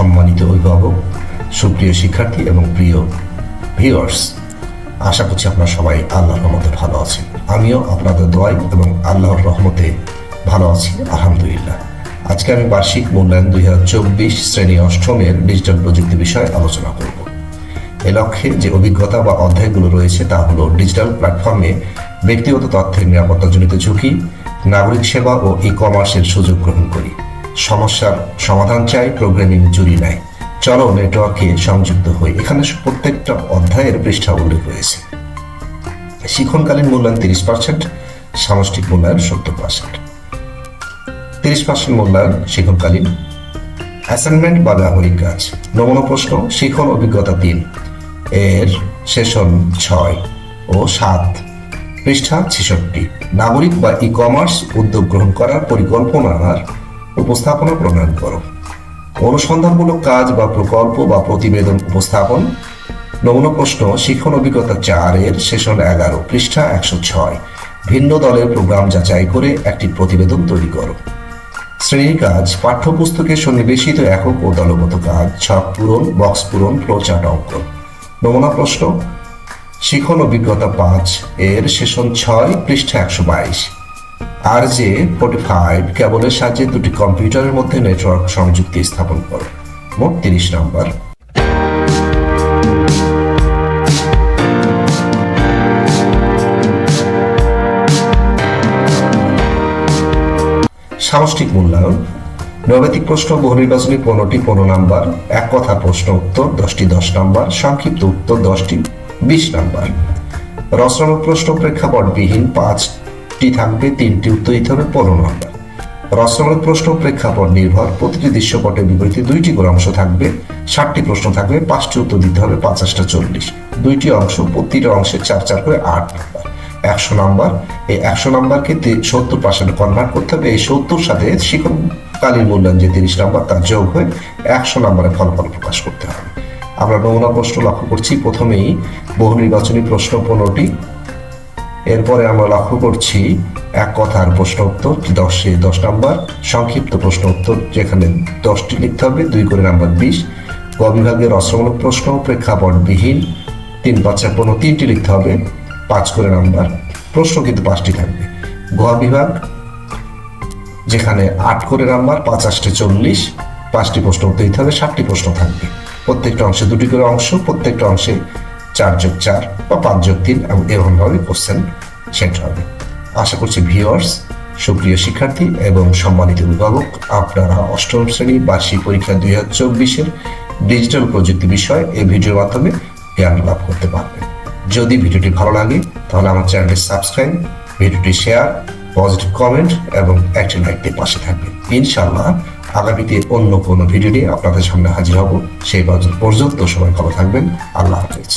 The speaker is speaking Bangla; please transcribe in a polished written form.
সম্মানিত অভিভাবক, সুপ্রিয় শিক্ষার্থী এবং প্রিয় ভিউয়ার্স, আশা করছি আপনারা সবাই আল্লাহর রহমতে ভালো আছেন। আমিও আপনাদের দোয়ায় এবং আল্লাহর রহমতে ভালো আছি, আলহামদুলিল্লাহ। আজকে আমি বার্ষিক মূল্যায়ন 2024 শ্রেণী অষ্টমের ডিজিটাল প্রযুক্তি বিষয়ে আলোচনা করব। এ লক্ষ্যে যে অভিজ্ঞতা বা অধ্যায়গুলো রয়েছে তা হলো ডিজিটাল প্ল্যাটফর্মে ব্যক্তিগত তথ্যের নিরাপত্তাজনিত ঝুঁকি, নাগরিক সেবা ও ই-কমার্সের সুযোগ গ্রহণ করি, সমস্যার সমাধান চাই, প্রোগ্রামিং জুড়ি নাই, চলো নেটওয়ার্কে সংযুক্ত হই। এখানে প্রত্যেকটা অধ্যায়ের পৃষ্ঠা উল্লেখ রয়েছে। শিক্ষণকালীন মূল্যায়ন 30%, সামষ্টিক মূল্যায়ন 70%। 30% মূল্যায়ন শিক্ষণকালীন। অ্যাসাইনমেন্ট বা ব্যবহারিক কাজ। নমুনা প্রশ্ন শিখন অভিজ্ঞতা 3 এর সেশন 6 ও 7, পৃষ্ঠা 66। নাগরিক বা ই-কমার্স উদ্যোগ গ্রহণ করার পরিকল্পনার উপস্থাপনা প্রণয়ন করো। অনুসন্ধানমূলক কাজ বা প্রকল্প বা প্রতিবেদন উপস্থাপন। নমুনা প্রশ্ন শিখন অভিজ্ঞতা 4 এর সেশন 11, পৃষ্ঠা 106। ভিন্ন দলের প্রোগ্রাম যাচাই করে একটি প্রতিবেদন তৈরি করো। শ্রেণীর কাজ পাঠ্যপুস্তকে সন্নিবেশিত একক ও দলগত কাজ, ছক পূরণ, বক্স পূরণ, ফ্লোচার্ট অঙ্কন। নমুনা প্রশ্ন শিখন অভিজ্ঞতা 5 এর সেশন 6, পৃষ্ঠা 122। RJ45 কেবলের সাহায্যে দুটি কম্পিউটারের মধ্যে নেটওয়ার্ক সংযুক্তি স্থাপন করো। মোট 30 নম্বর। সামষ্টিক মূল্যায়ন। নৈবেদিক প্রশ্ন বহুনির্বাচনী 15টি 15 নম্বর, এক কথা প্রশ্ন উত্তর 10টি 10 নম্বর, সংক্ষিপ্ত উত্তর 10টি 20 নম্বর। রচনামূলক প্রশ্ন প্রেক্ষাপটবিহীন 5টি থাকবে, 3টি উত্তর দিতে হবে 15 নম্বর। রচনামূলক প্রশ্ন প্রেক্ষাপট নির্ভর, প্রতিটি দৃশ্যপটের বিপরীতে 2টি করে অংশ থাকবে, 60টি প্রশ্ন থাকবে, 5টি উত্তর দিতে হবে, 50টা 40। 2টি অংশ, প্রতিটা অংশে 4 4 করে 8 নম্বর, 100 নম্বর। এই 100 নম্বরকে 70% কনভার্ট করতে হবে। এই 70 সাথে শিক্ষণকালীন মূল্যায়ন যে 30 নম্বর তার যোগ হয়ে 100 নম্বরের ফলাফল প্রকাশ করতে হবে। আমরা নমুনা প্রশ্ন লক্ষ্য করছি। প্রথমেই বহু নির্বাচনী প্রশ্ন 15টি, এরপরে আমরা লক্ষ্য করছি এক কথার প্রশ্ন উত্তর 10 নম্বর, সংক্ষিপ্ত প্রশ্ন উত্তর যেখানে 10টি লিখতে হবে, 2 করে নাম্বার 20। গ বিভাগের রচনামূলক প্রশ্ন প্রেক্ষাপটবিহীন 3 5 15, 3টি লিখতে হবে, 5 করে নাম্বার। প্রশ্ন কিন্তু 5টি থাকবে। গ বিভাগ যেখানে 8 করে নাম্বার, 5 8 40, 5টি প্রশ্ন উত্তর দিতে হবে, 60টি প্রশ্ন থাকবে। প্রত্যেকটা অংশে 2টি করে অংশ, প্রত্যেকটা অংশে 4 যোগ 4 বা 5 যোগ 3 এবং এরকমভাবে কোশ্চেন সেট হবে। আশা করছি ভিউয়ার্স, সুপ্রিয় শিক্ষার্থী এবং সম্মানিত অভিভাবক, আপনারা অষ্টম শ্রেণী বার্ষিক পরীক্ষা 2024-এর ডিজিটাল প্রযুক্তি বিষয়ে এই ভিডিওর মাধ্যমে জ্ঞান লাভ করতে পারবেন। যদি ভিডিওটি ভালো লাগে তাহলে আমার চ্যানেলটি সাবস্ক্রাইব, ভিডিওটি শেয়ার, পজিটিভ কমেন্ট এবং একটি লাইক দিয়ে পাশে থাকবেন। ইনশাআল্লাহ আগামীতে অন্য কোনো ভিডিও নিয়ে আপনাদের সামনে হাজির হব। সেই পর্যন্ত সবাই ভালো থাকবেন। আল্লাহ হাফেজ।